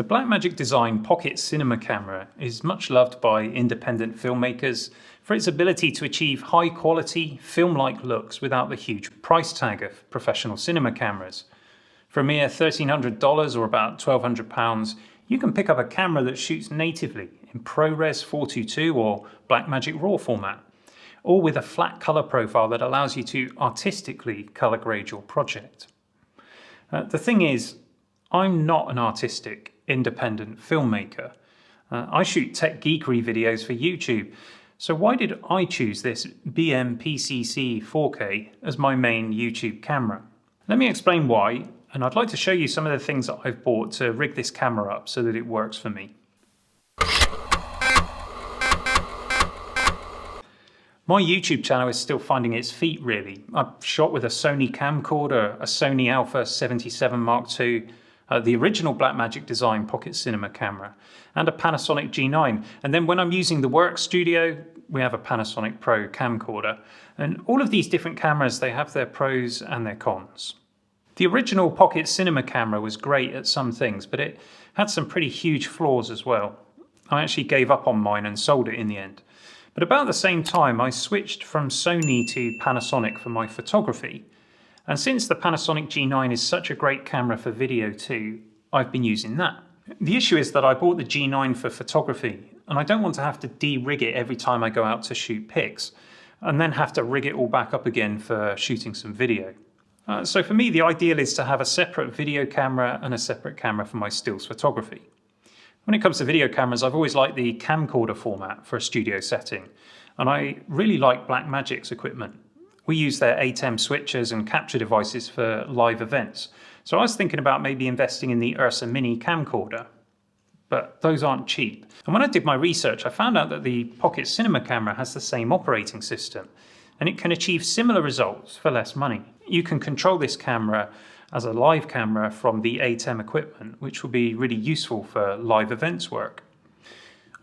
The Blackmagic design pocket cinema camera is much loved by independent filmmakers for its ability to achieve high quality, film-like looks without the huge price tag of professional cinema cameras. For a mere $1,300 or about £1,200, you can pick up a camera that shoots natively in ProRes 422 or Blackmagic RAW format, all with a flat color profile that allows you to artistically color grade your project. The thing is, I'm not an artistic, independent filmmaker. I shoot tech geekery videos for YouTube, so why did I choose this BMPCC 4K as my main YouTube camera? Let me explain why, and I'd like to show you some of the things that I've bought to rig this camera up so that it works for me. My YouTube channel is still finding its feet really. I've shot with a Sony camcorder, a Sony Alpha 77 Mark II, the original Blackmagic design pocket cinema camera, and a Panasonic G9. And then when I'm using the work studio, we have a Panasonic Pro camcorder. And all of these different cameras, they have their pros and their cons. The original pocket cinema camera was great at some things, but it had some pretty huge flaws as well. I actually gave up on mine and sold it in the end. But about the same time, I switched from Sony to Panasonic for my photography. And since the Panasonic G9 is such a great camera for video too, I've been using that. The issue is that I bought the G9 for photography, and I don't want to have to de-rig it every time I go out to shoot pics, and then have to rig it all back up again for shooting some video. So for me, the ideal is to have a separate video camera and a separate camera for my stills photography. When it comes to video cameras, I've always liked the camcorder format for a studio setting, and I really like Blackmagic's equipment. We use their ATEM switchers and capture devices for live events, so I was thinking about maybe investing in the Ursa Mini camcorder, but those aren't cheap. And when I did my research, I found out that the Pocket Cinema camera has the same operating system, and it can achieve similar results for less money. You can control this camera as a live camera from the ATEM equipment, which will be really useful for live events work.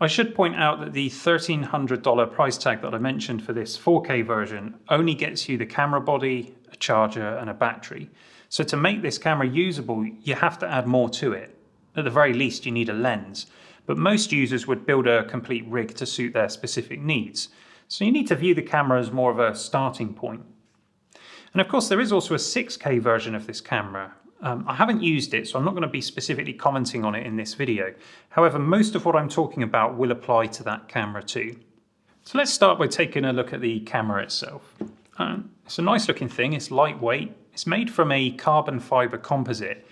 I should point out that the $1,300 price tag that I mentioned for this 4K version only gets you the camera body, a charger and a battery. So to make this camera usable, you have to add more to it. At the very least, you need a lens, but most users would build a complete rig to suit their specific needs. So you need to view the camera as more of a starting point. And of course, there is also a 6K version of this camera. I haven't used it, so I'm not going to be specifically commenting on it in this video. However, most of what I'm talking about will apply to that camera too. So let's start by taking a look at the camera itself. It's a nice looking thing, it's lightweight, it's made from a carbon fiber composite.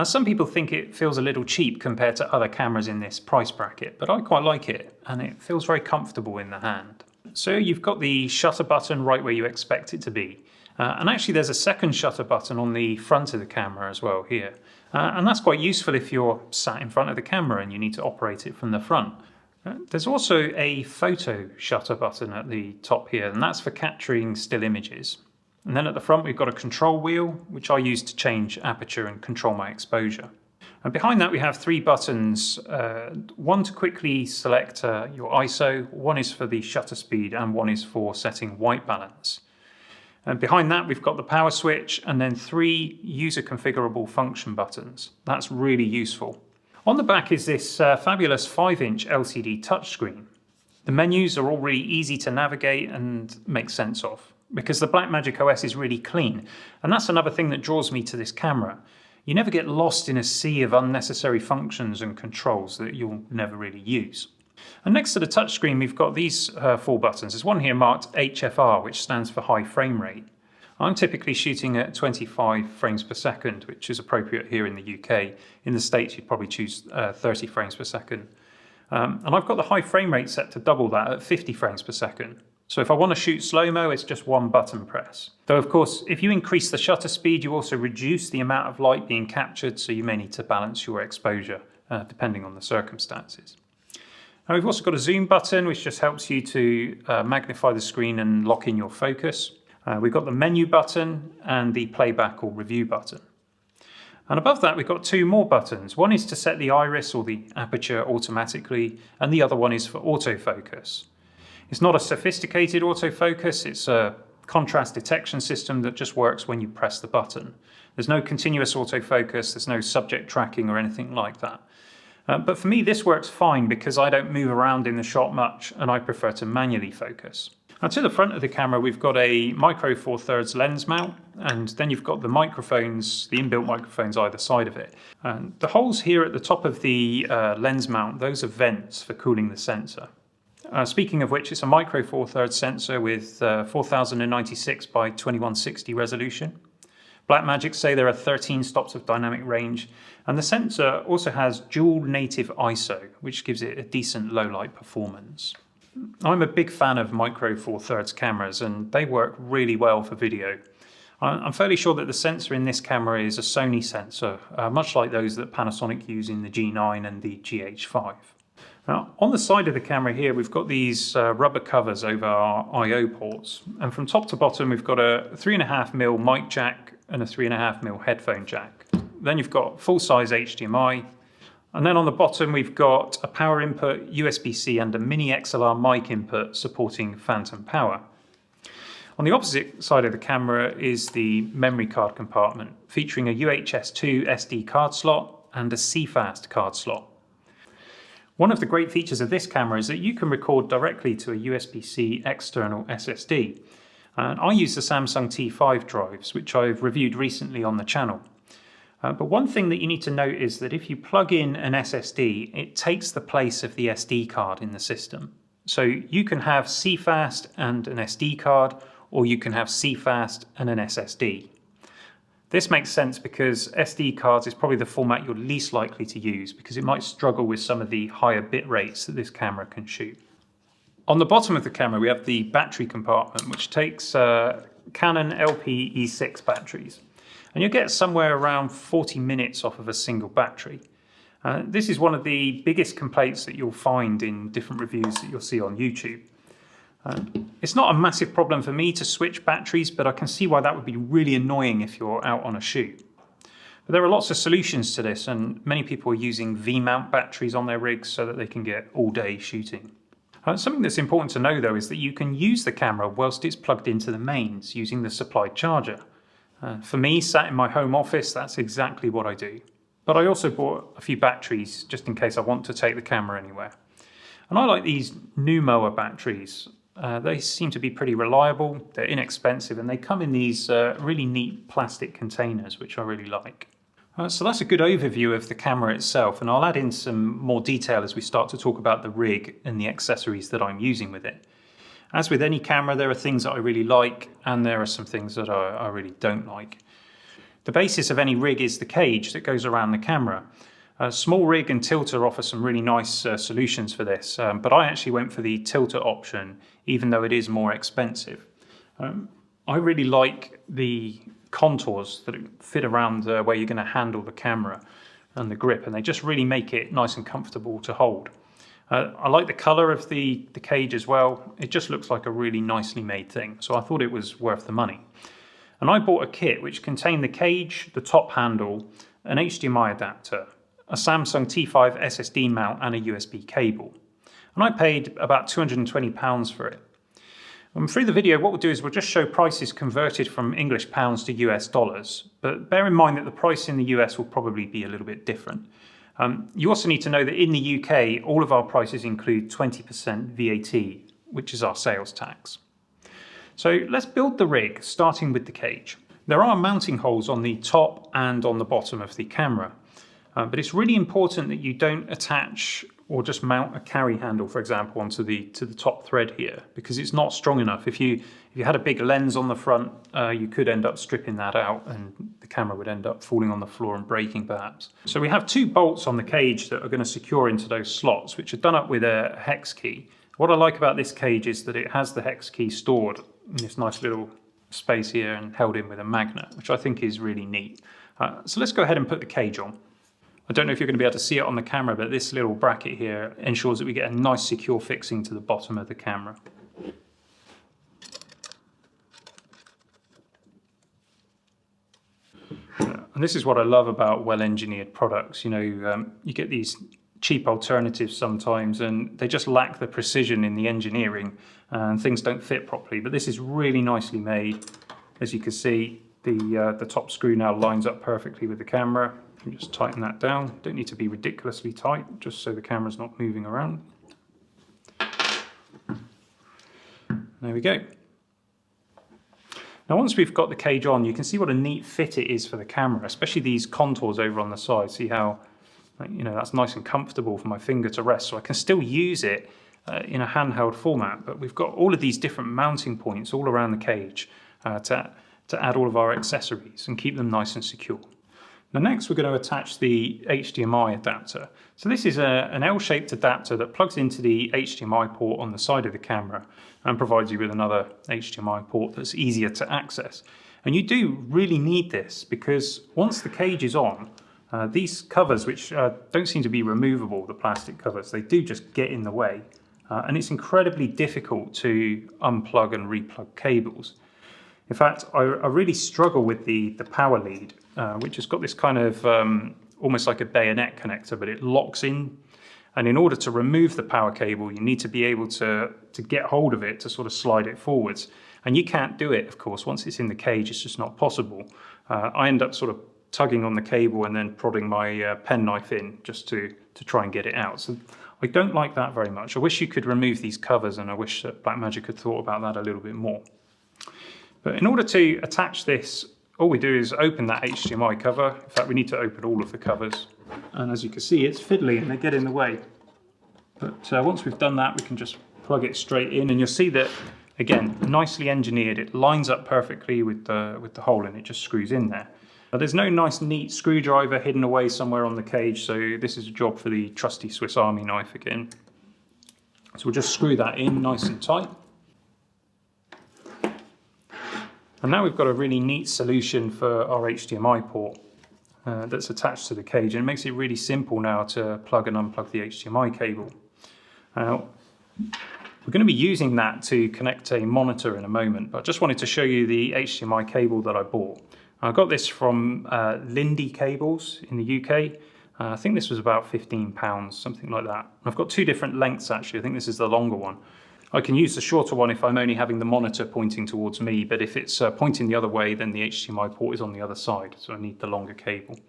Some people think it feels a little cheap compared to other cameras in this price bracket, but I quite like it, and it feels very comfortable in the hand. So you've got the shutter button right where you expect it to be. And actually there's a second shutter button on the front of the camera as well here. And that's quite useful if you're sat in front of the camera and you need to operate it from the front. There's also a photo shutter button at the top here, and that's for capturing still images. And then at the front we've got a control wheel, which I use to change aperture and control my exposure. And behind that we have three buttons, one to quickly select your ISO, one is for the shutter speed, and one is for setting white balance. And behind that we've got the power switch and then three user configurable function buttons. That's really useful. On the back is this fabulous 5-inch LCD touchscreen. The menus are all really easy to navigate and make sense of, because the Blackmagic OS is really clean. And that's another thing that draws me to this camera. You never get lost in a sea of unnecessary functions and controls that you'll never really use. And next to the touchscreen we've got these four buttons. There's one here marked HFR, which stands for high frame rate. I'm typically shooting at 25 frames per second, which is appropriate here in the UK. In the States you'd probably choose 30 frames per second. And I've got the high frame rate set to double that at 50 frames per second. So if I want to shoot slow-mo, it's just one button press. Though of course, if you increase the shutter speed, you also reduce the amount of light being captured, so you may need to balance your exposure depending on the circumstances. Now we've also got a zoom button, which just helps you to magnify the screen and lock in your focus. We've got the menu button and the playback or review button. And above that we've got two more buttons. One is to set the iris or the aperture automatically, and the other one is for autofocus. It's not a sophisticated autofocus, it's a contrast detection system that just works when you press the button. There's no continuous autofocus, there's no subject tracking or anything like that. But for me, this works fine because I don't move around in the shot much and I prefer to manually focus. Now to the front of the camera, we've got a micro four thirds lens mount, and then you've got the microphones, the inbuilt microphones either side of it. And the holes here at the top of the lens mount, those are vents for cooling the sensor. Speaking of which, it's a micro four thirds sensor with 4096 by 2160 resolution. Blackmagic say there are 13 stops of dynamic range, and the sensor also has dual native ISO, which gives it a decent low light performance. I'm a big fan of micro four thirds cameras, and they work really well for video. I'm fairly sure that the sensor in this camera is a Sony sensor, much like those that Panasonic use in the G9 and the GH5. Now, on the side of the camera here, we've got these rubber covers over our I/O ports, and from top to bottom we've got a 3.5mm mic jack and a 3.5mm headphone jack. Then you've got full-size HDMI, and then on the bottom we've got a power input, USB-C and a mini XLR mic input supporting phantom power. On the opposite side of the camera is the memory card compartment, featuring a UHS-2 SD card slot and a CFast card slot. One of the great features of this camera is that you can record directly to a USB-C external SSD. And I use the Samsung T5 drives, which I've reviewed recently on the channel. But one thing that you need to note is that if you plug in an SSD, it takes the place of the SD card in the system. So you can have CFast and an SD card, or you can have CFast and an SSD. This makes sense because SD cards is probably the format you're least likely to use because it might struggle with some of the higher bit rates that this camera can shoot. On the bottom of the camera we have the battery compartment, which takes Canon LP-E6 batteries, and you'll get somewhere around 40 minutes off of a single battery. This is one of the biggest complaints that you'll find in different reviews that you'll see on YouTube. It's not a massive problem for me to switch batteries, but I can see why that would be really annoying if you're out on a shoot. But there are lots of solutions to this, and many people are using V-mount batteries on their rigs so that they can get all-day shooting. Something that's important to know though is that you can use the camera whilst it's plugged into the mains using the supplied charger. For me, sat in my home office, that's exactly what I do. But I also bought a few batteries just in case I want to take the camera anywhere. And I like these Numoa batteries. They seem to be pretty reliable, they're inexpensive, and they come in these really neat plastic containers, which I really like. So that's a good overview of the camera itself, and I'll add in some more detail as we start to talk about the rig and the accessories that I'm using with it. As with any camera, there are things that I really like, and there are some things that I really don't like. The basis of any rig is the cage that goes around the camera. A small rig and tilter offer some really nice solutions for this, but I actually went for the tilter option, even though it is more expensive. I really like the contours that fit around where you're going to handle the camera and the grip, and they just really make it nice and comfortable to hold. I like the colour of the cage as well. It just looks like a really nicely made thing, so I thought it was worth the money. And I bought a kit which contained the cage, the top handle, an HDMI adapter, a Samsung T5 SSD mount and a USB cable. And I paid about £220 for it. And through the video, what we'll do is we'll just show prices converted from English pounds to US dollars. But bear in mind that the price in the US will probably be a little bit different. You also need to know that in the UK, all of our prices include 20% VAT, which is our sales tax. So let's build the rig, starting with the cage. There are mounting holes on the top and on the bottom of the camera. But it's really important that you don't attach or just mount a carry handle, for example, onto the top thread here, because it's not strong enough. If you had a big lens on the front, you could end up stripping that out and the camera would end up falling on the floor and breaking perhaps. So we have two bolts on the cage that are going to secure into those slots, which are done up with a hex key. What I like about this cage is that it has the hex key stored in this nice little space here and held in with a magnet, which I think is really neat. So let's go ahead and put the cage on. I don't know if you're going to be able to see it on the camera, but this little bracket here ensures that we get a nice secure fixing to the bottom of the camera. And this is what I love about well-engineered products. You know, you get these cheap alternatives sometimes and they just lack the precision in the engineering and things don't fit properly. But this is really nicely made. As you can see, the top screw now lines up perfectly with the camera. You just tighten that down. Don't need to be ridiculously tight, just so the camera's not moving around. There we go. Now once we've got the cage on, you can see what a neat fit it is for the camera, especially these contours over on the side. See how, you know, that's nice and comfortable for my finger to rest, so I can still use it in a handheld format, but we've got all of these different mounting points all around the cage to add all of our accessories and keep them nice and secure. Now next we're going to attach the HDMI adapter. So this is an L-shaped adapter that plugs into the HDMI port on the side of the camera and provides you with another HDMI port that's easier to access. And you do really need this because once the cage is on, these covers, which don't seem to be removable, the plastic covers, they do just get in the way. And it's incredibly difficult to unplug and replug cables. In fact, I really struggle with the power lead, which has got this kind of almost like a bayonet connector, but it locks in. And in order to remove the power cable, you need to be able to get hold of it to sort of slide it forwards. And you can't do it, of course, once it's in the cage, it's just not possible. I end up sort of tugging on the cable and then prodding my penknife in just to try and get it out. So I don't like that very much. I wish you could remove these covers, and I wish that Blackmagic had thought about that a little bit more. But in order to attach this, all we do is open that HDMI cover. In fact, we need to open all of the covers. And as you can see, it's fiddly and they get in the way. But once we've done that, we can just plug it straight in, and you'll see that, again, nicely engineered. It lines up perfectly with the hole, and it just screws in there. Now, there's no nice neat screwdriver hidden away somewhere on the cage, so this is a job for the trusty Swiss Army knife again. So we'll just screw that in nice and tight. And now we've got a really neat solution for our HDMI port that's attached to the cage, and it makes it really simple now to plug and unplug the HDMI cable. Now, we're going to be using that to connect a monitor in a moment, but I just wanted to show you the HDMI cable that I bought. I got this from Lindy Cables in the UK. I think this was about £15, something like that. I've got two different lengths actually. I think this is the longer one. I can use the shorter one if I'm only having the monitor pointing towards me, but if it's pointing the other way, then the HDMI port is on the other side, so I need the longer cable.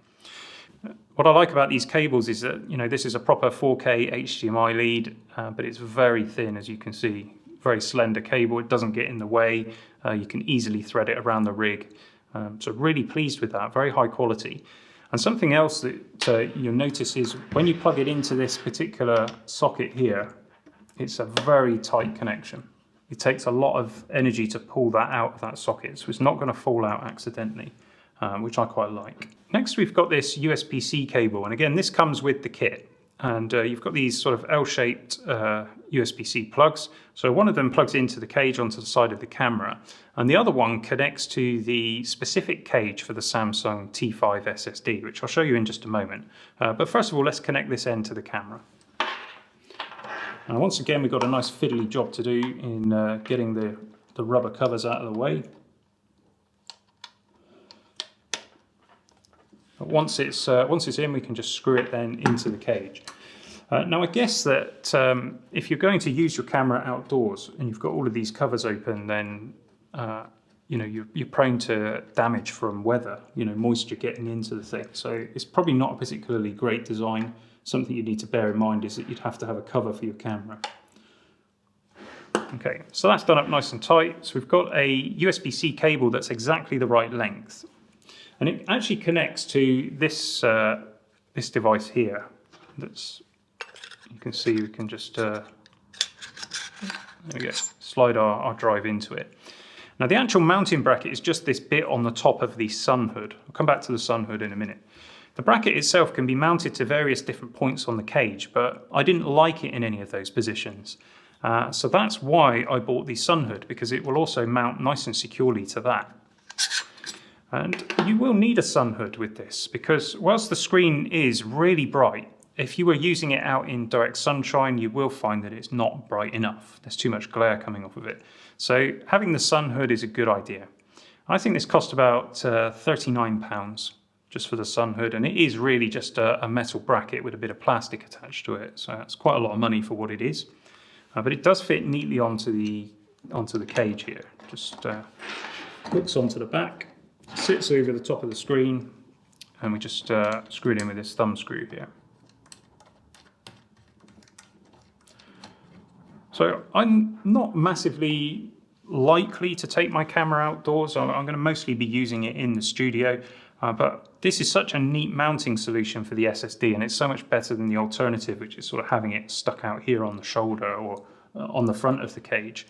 What I like about these cables is that, you know, this is a proper 4K HDMI lead, but it's very thin, as you can see. Very slender cable, it doesn't get in the way, you can easily thread it around the rig. So really pleased with that, very high quality. And something else that you'll notice is when you plug it into this particular socket here, it's a very tight connection. It takes a lot of energy to pull that out of that socket, so it's not going to fall out accidentally, which I quite like. Next we've got this USB-C cable, and again this comes with the kit. And you've got these sort of L-shaped USB-C plugs. So one of them plugs into the cage onto the side of the camera, and the other one connects to the specific cage for the Samsung T5 SSD, which I'll show you in just a moment. But first of all, let's connect this end to the camera. Now once again, we've got a nice fiddly job to do in getting the rubber covers out of the way. But once it's in, we can just screw it then into the cage. Now I guess that if you're going to use your camera outdoors and you've got all of these covers open, then you know, you're prone to damage from weather, you know, moisture getting into the thing. So it's probably not a particularly great design. Something you need to bear in mind is that you'd have to have a cover for your camera. Okay, so that's done up nice and tight. So we've got a USB-C cable that's exactly the right length. And it actually connects to this this device here. That's, you can see we can just there we go, slide our drive into it. Now the actual mounting bracket is just this bit on the top of the sun hood. I'll come back to the sun hood in a minute. The bracket itself can be mounted to various different points on the cage, but I didn't like it in any of those positions. So that's why I bought the sun hood, because it will also mount nice and securely to that. And you will need a sun hood with this, because whilst the screen is really bright, if you were using it out in direct sunshine, you will find that it's not bright enough. There's too much glare coming off of it. So having the sun hood is a good idea. I think this cost about £39 just for the sun hood, and it is really just a metal bracket with a bit of plastic attached to it. So that's quite a lot of money for what it is. But it does fit neatly onto the cage here. Just hooks onto the back, sits over the top of the screen, and we just screw it in with this thumb screw here. So I'm not massively likely to take my camera outdoors. I'm going to mostly be using it in the studio, but this is such a neat mounting solution for the SSD, and it's so much better than the alternative, which is sort of having it stuck out here on the shoulder or on the front of the cage,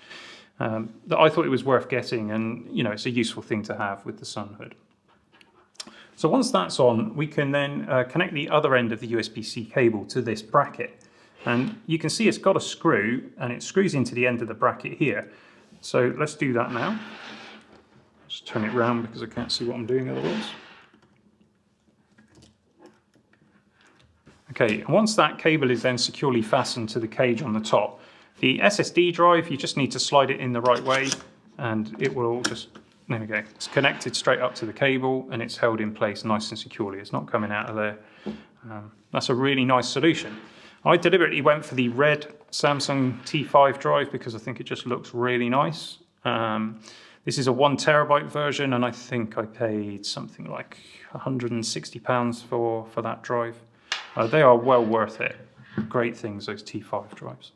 that I thought it was worth getting, and you know, it's a useful thing to have with the sun hood. So once that's on, we can then connect the other end of the USB-C cable to this bracket. And you can see it's got a screw, and it screws into the end of the bracket here. So let's do that now. Just turn it round because I can't see what I'm doing otherwise. Okay, and once that cable is then securely fastened to the cage on the top, the SSD drive, you just need to slide it in the right way, and it will just, there we go. It's connected straight up to the cable, and it's held in place nice and securely. It's not coming out of there. That's a really nice solution. I deliberately went for the red Samsung T5 drive because I think it just looks really nice. This is a 1 terabyte version, and I think I paid something like £160 for that drive. They are well worth it. Great things, those T5 drives.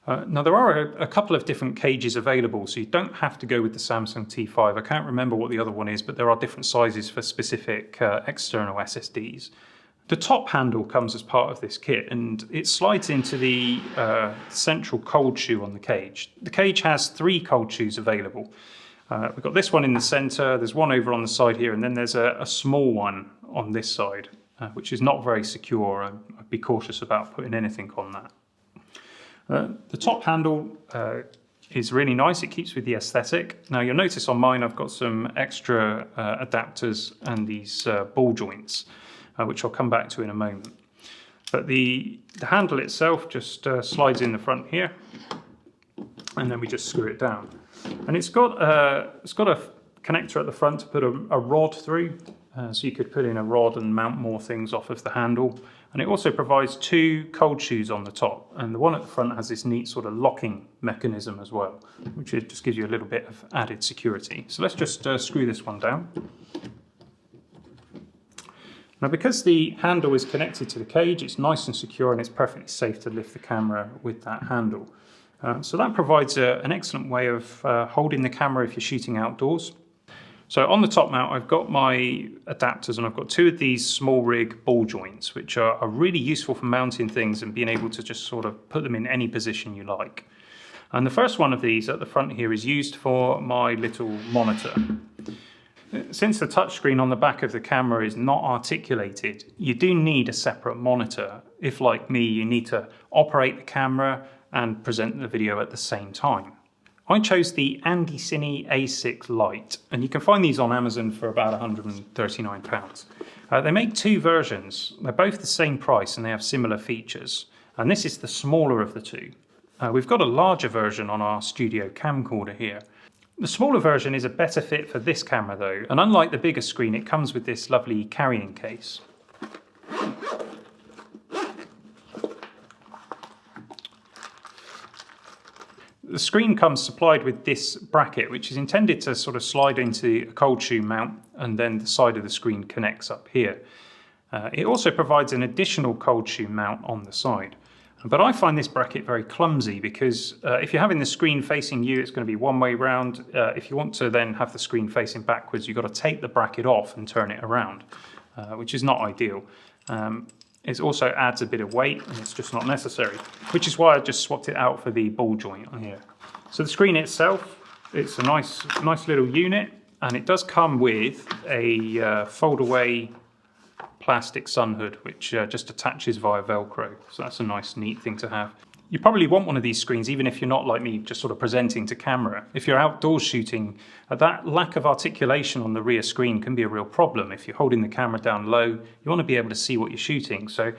Now there are a couple of different cages available, so you don't have to go with the Samsung T5. I can't remember what the other one is, but there are different sizes for specific external SSDs. The top handle comes as part of this kit, and it slides into the central cold shoe on the cage. The cage has 3 cold shoes available. We've got this one in the center, there's one over on the side here, and then there's a small one on this side, which is not very secure. I'd be cautious about putting anything on that. The top handle is really nice. It keeps with the aesthetic. Now you'll notice on mine I've got some extra adapters and these ball joints, which I'll come back to in a moment. But the handle itself just slides in the front here, and then we just screw it down. And it's got a connector at the front to put a rod through, so you could put in a rod and mount more things off of the handle. And it also provides 2 cold shoes on the top, and the one at the front has this neat sort of locking mechanism as well, which just gives you a little bit of added security. So let's just screw this one down. Now because the handle is connected to the cage, it's nice and secure, and it's perfectly safe to lift the camera with that handle. So that provides an excellent way of holding the camera if you're shooting outdoors. So on the top mount, I've got my adapters, and I've got 2 of these small rig ball joints, which are really useful for mounting things and being able to just sort of put them in any position you like. And the first one of these at the front here is used for my little monitor. Since the touchscreen on the back of the camera is not articulated, you do need a separate monitor if, like me, you need to operate the camera and present the video at the same time. I chose the Andy Cine A6 Lite, and you can find these on Amazon for about £139. They make 2 versions. They're both the same price and they have similar features. And this is the smaller of the 2. We've got a larger version on our studio camcorder here. The smaller version is a better fit for this camera though, and unlike the bigger screen, it comes with this lovely carrying case. The screen comes supplied with this bracket, which is intended to sort of slide into a cold shoe mount, and then the side of the screen connects up here. It also provides an additional cold shoe mount on the side. But I find this bracket very clumsy because if you're having the screen facing you, it's going to be one way round. If you want to then have the screen facing backwards, you've got to take the bracket off and turn it around, which is not ideal. It also adds a bit of weight, and it's just not necessary, which is why I just swapped it out for the ball joint on here. So the screen itself, it's a nice little unit, and it does come with a fold-away plastic sun hood, which just attaches via Velcro. So that's a nice, neat thing to have. You probably want one of these screens, even if you're not like me, just sort of presenting to camera. If you're outdoors shooting, that lack of articulation on the rear screen can be a real problem. If you're holding the camera down low, you want to be able to see what you're shooting. So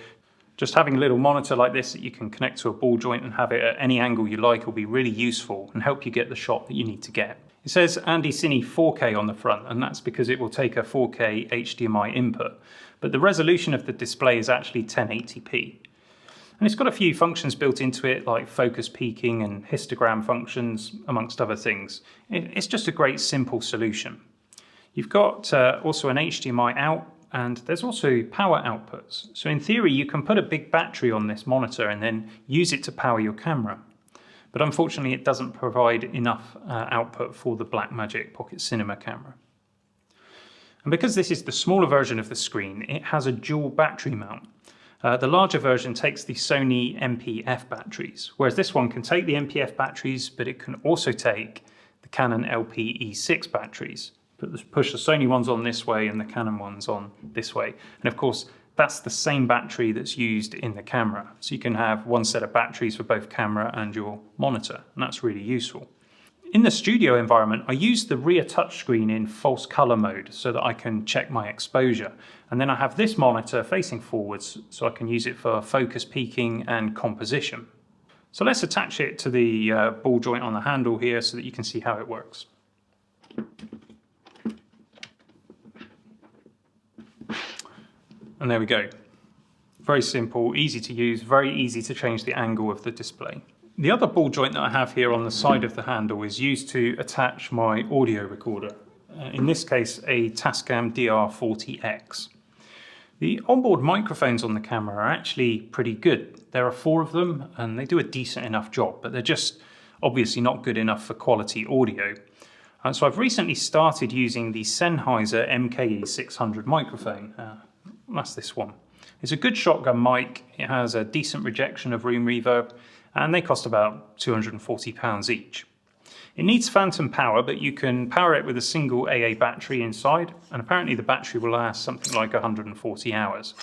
just having a little monitor like this that you can connect to a ball joint and have it at any angle you like will be really useful and help you get the shot that you need to get. It says Andy Cine 4K on the front, and that's because it will take a 4K HDMI input. But the resolution of the display is actually 1080p. And it's got a few functions built into it, like focus peaking and histogram functions, amongst other things. It's just a great simple solution. You've got also an HDMI out and there's also power outputs. So in theory, you can put a big battery on this monitor and then use it to power your camera. But unfortunately, it doesn't provide enough output for the Blackmagic Pocket Cinema camera. And because this is the smaller version of the screen, it has a dual battery mount. The larger version takes the Sony MPF batteries, whereas this one can take the MPF batteries, but it can also take the Canon LP-E6 batteries. Push the Sony ones on this way and the Canon ones on this way. And of course, that's the same battery that's used in the camera. So you can have one set of batteries for both camera and your monitor, and that's really useful. In the studio environment, I use the rear touchscreen in false color mode so that I can check my exposure. And then I have this monitor facing forwards so I can use it for focus peaking and composition. So let's attach it to the ball joint on the handle here so that you can see how it works. And there we go. Very simple, easy to use, very easy to change the angle of the display. The other ball joint that I have here on the side of the handle is used to attach my audio recorder. In this case, a Tascam DR40X. The onboard microphones on the camera are actually pretty good. There are 4 of them and they do a decent enough job, but they're just obviously not good enough for quality audio. So I've recently started using the Sennheiser MKE600 microphone. That's this one. It's a good shotgun mic, it has a decent rejection of room reverb, and they cost about £240 each. It needs phantom power, but you can power it with a single AA battery inside, and apparently the battery will last something like 140 hours.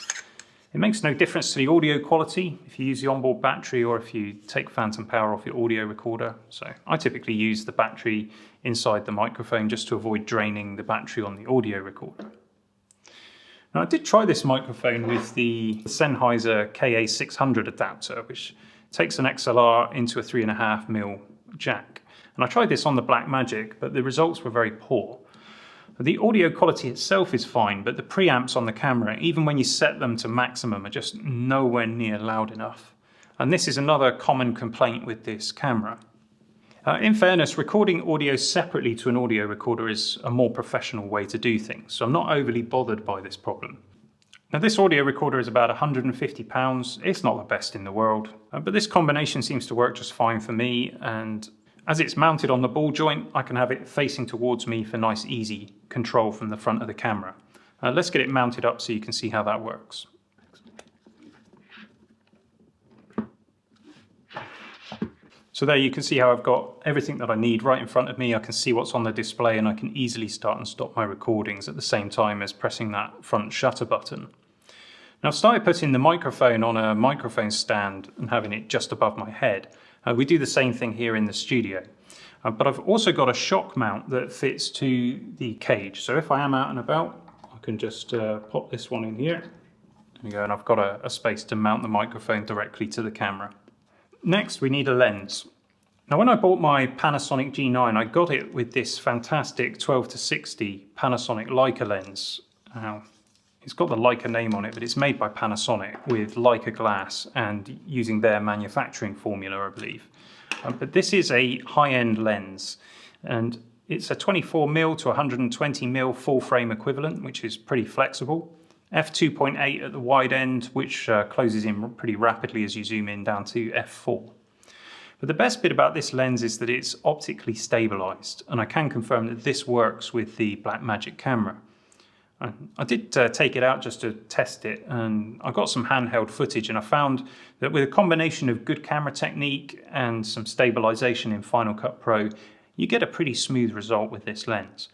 It makes no difference to the audio quality if you use the onboard battery or if you take phantom power off your audio recorder. So I typically use the battery inside the microphone just to avoid draining the battery on the audio recorder. Now I did try this microphone with the Sennheiser KA600 adapter, which takes an XLR into a 3.5mm jack. And I tried this on the Blackmagic, but the results were very poor. The audio quality itself is fine, but the preamps on the camera, even when you set them to maximum, are just nowhere near loud enough. And this is another common complaint with this camera. In fairness, recording audio separately to an audio recorder is a more professional way to do things, so I'm not overly bothered by this problem. Now this audio recorder is about £150, it's not the best in the world, but this combination seems to work just fine for me, and as it's mounted on the ball joint, I can have it facing towards me for nice easy control from the front of the camera. Let's get it mounted up so you can see how that works. So there you can see how I've got everything that I need right in front of me. I can see what's on the display and I can easily start and stop my recordings at the same time as pressing that front shutter button. Now I've started putting the microphone on a microphone stand and having it just above my head. We do the same thing here in the studio. But I've also got a shock mount that fits to the cage. So if I am out and about, I can just pop this one in here. There we go, and I've got a space to mount the microphone directly to the camera. Next, we need a lens. Now when I bought my Panasonic G9, I got it with this fantastic 12-60 Panasonic Leica lens. Now, it's got the Leica name on it, but it's made by Panasonic with Leica glass and using their manufacturing formula, I believe. But this is a high-end lens, and it's a 24mm to 120mm full-frame equivalent, which is pretty flexible. f2.8 at the wide end, which closes in pretty rapidly as you zoom in down to f4. But the best bit about this lens is that it's optically stabilized, and I can confirm that this works with the Blackmagic camera. I did take it out just to test it, and I got some handheld footage, and I found that with a combination of good camera technique and some stabilization in Final Cut Pro, you get a pretty smooth result with this lens.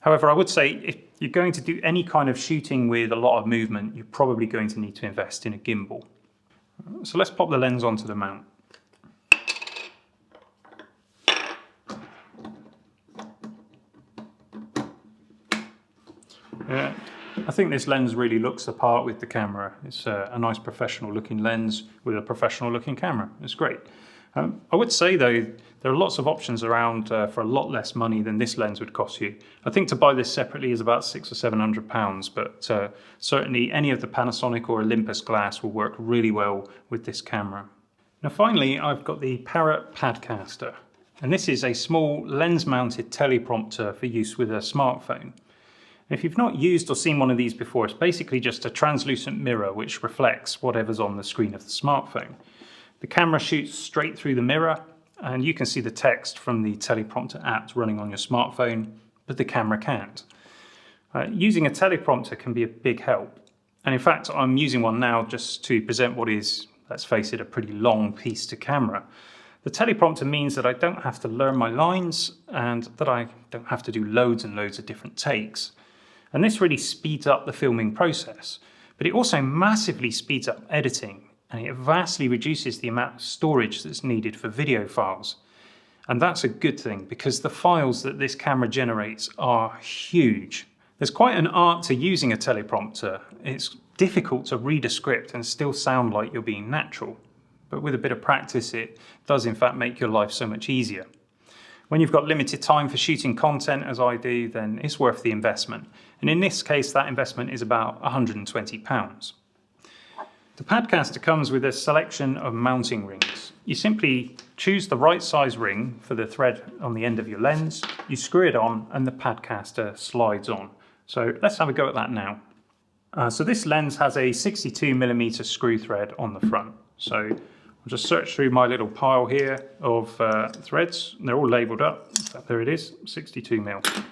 However, I would say if you're going to do any kind of shooting with a lot of movement, you're probably going to need to invest in a gimbal. So let's pop the lens onto the mount. Yeah, I think this lens really looks the part with the camera. It's a nice professional looking lens with a professional looking camera. It's great. I would say though, there are lots of options around for a lot less money than this lens would cost you. I think to buy this separately is about £600 or £700, but certainly any of the Panasonic or Olympus glass will work really well with this camera. Now finally, I've got the Parrot Padcaster, and this is a small lens mounted teleprompter for use with a smartphone. If you've not used or seen one of these before, it's basically just a translucent mirror which reflects whatever's on the screen of the smartphone. The camera shoots straight through the mirror, and you can see the text from the teleprompter apps running on your smartphone, but the camera can't. Using a teleprompter can be a big help. And in fact, I'm using one now just to present what is, let's face it, a pretty long piece to camera. The teleprompter means that I don't have to learn my lines and that I don't have to do loads and loads of different takes. And this really speeds up the filming process, but it also massively speeds up editing, and it vastly reduces the amount of storage that's needed for video files. And that's a good thing, because the files that this camera generates are huge. There's quite an art to using a teleprompter. It's difficult to read a script and still sound like you're being natural. But with a bit of practice, it does in fact make your life so much easier. When you've got limited time for shooting content, as I do, then it's worth the investment. And in this case, that investment is about £120. The Padcaster comes with a selection of mounting rings. You simply choose the right size ring for the thread on the end of your lens, you screw it on, and the Padcaster slides on. So let's have a go at that now. So this lens has a 62mm screw thread on the front. So I'll just search through my little pile here of threads. They're all labelled up. In fact, there it is, 62mm.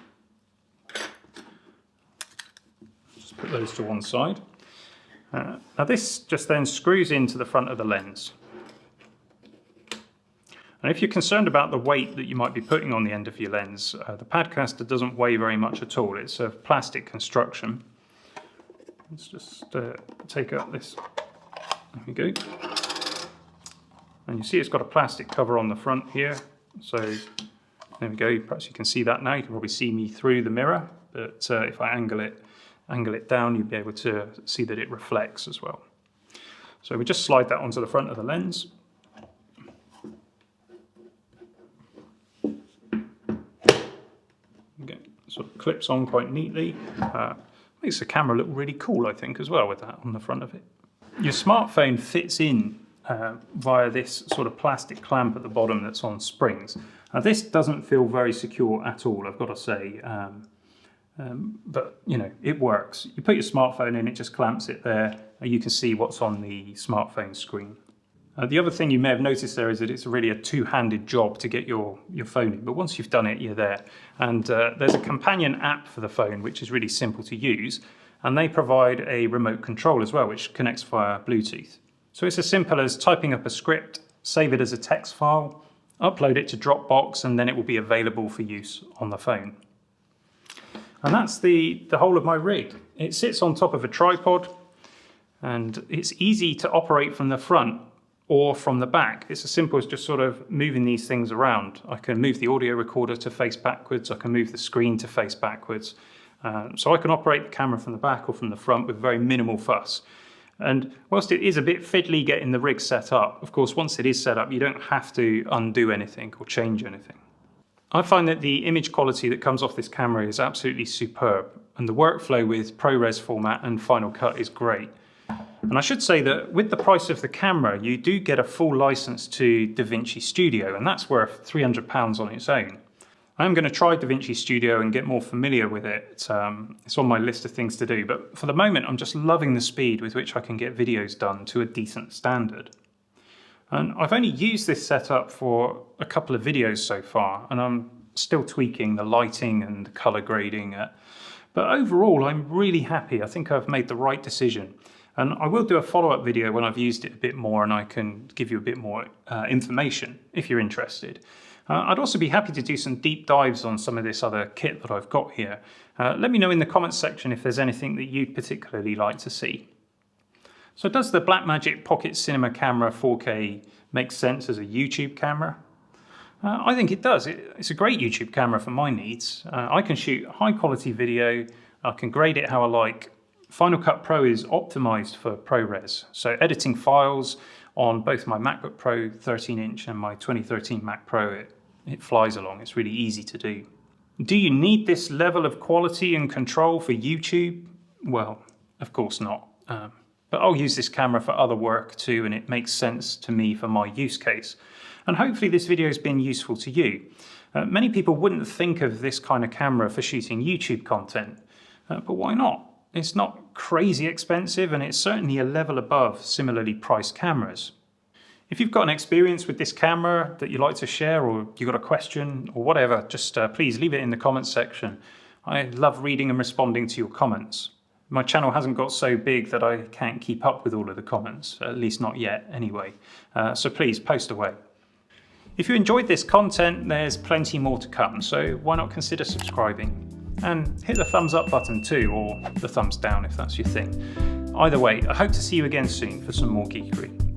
Just put those to one side. Now this just then screws into the front of the lens. And if you're concerned about the weight that you might be putting on the end of your lens, the Padcaster doesn't weigh very much at all. It's a plastic construction. Let's just take out this. There we go. And you see it's got a plastic cover on the front here. So there we go. Perhaps you can see that now. You can probably see me through the mirror, but if I angle it down, you'll be able to see that it reflects as well. So we just slide that onto the front of the lens. Okay, sort of clips on quite neatly. Makes the camera look really cool, I think, as well, with that on the front of it. Your smartphone fits in via this sort of plastic clamp at the bottom that's on springs. Now this doesn't feel very secure at all, I've got to say. But you know, it works. You put your smartphone in, it just clamps it there, and you can see what's on the smartphone screen. The other thing you may have noticed there is that it's really a two-handed job to get your phone in, but once you've done it, you're there. And there's a companion app for the phone, which is really simple to use, and they provide a remote control as well, which connects via Bluetooth. So it's as simple as typing up a script, save it as a text file, upload it to Dropbox, and then it will be available for use on the phone. And that's the whole of my rig. It sits on top of a tripod, and it's easy to operate from the front or from the back. It's as simple as just sort of moving these things around. I can move the audio recorder to face backwards, I can move the screen to face backwards. So I can operate the camera from the back or from the front with very minimal fuss. And whilst it is a bit fiddly getting the rig set up, of course once it is set up you don't have to undo anything or change anything. I find that the image quality that comes off this camera is absolutely superb, and the workflow with ProRes format and Final Cut is great. And I should say that with the price of the camera, you do get a full license to DaVinci Studio, and that's worth £300 on its own. I am going to try DaVinci Studio and get more familiar with it. It's on my list of things to do, but for the moment I'm just loving the speed with which I can get videos done to a decent standard. And I've only used this setup for a couple of videos so far, and I'm still tweaking the lighting and the color grading. But overall, I'm really happy. I think I've made the right decision. And I will do a follow-up video when I've used it a bit more and I can give you a bit more information if you're interested. I'd also be happy to do some deep dives on some of this other kit that I've got here. Let me know in the comments section if there's anything that you'd particularly like to see. So does the Blackmagic Pocket Cinema Camera 4K make sense as a YouTube camera? I think it does. It's a great YouTube camera for my needs. I can shoot high quality video, I can grade it how I like. Final Cut Pro is optimized for ProRes, so editing files on both my MacBook Pro 13-inch and my 2013 Mac Pro, it flies along. It's really easy to do. Do you need this level of quality and control for YouTube? Well, of course not. But I'll use this camera for other work too, and it makes sense to me for my use case. And hopefully this video has been useful to you. Many people wouldn't think of this kind of camera for shooting YouTube content, but why not? It's not crazy expensive, and it's certainly a level above similarly priced cameras. If you've got an experience with this camera that you'd like to share, or you've got a question or whatever, just please leave it in the comments section. I love reading and responding to your comments. My channel hasn't got so big that I can't keep up with all of the comments, at least not yet anyway, so please post away. If you enjoyed this content, there's plenty more to come, so why not consider subscribing? And hit the thumbs up button too, or the thumbs down if that's your thing. Either way, I hope to see you again soon for some more geekery.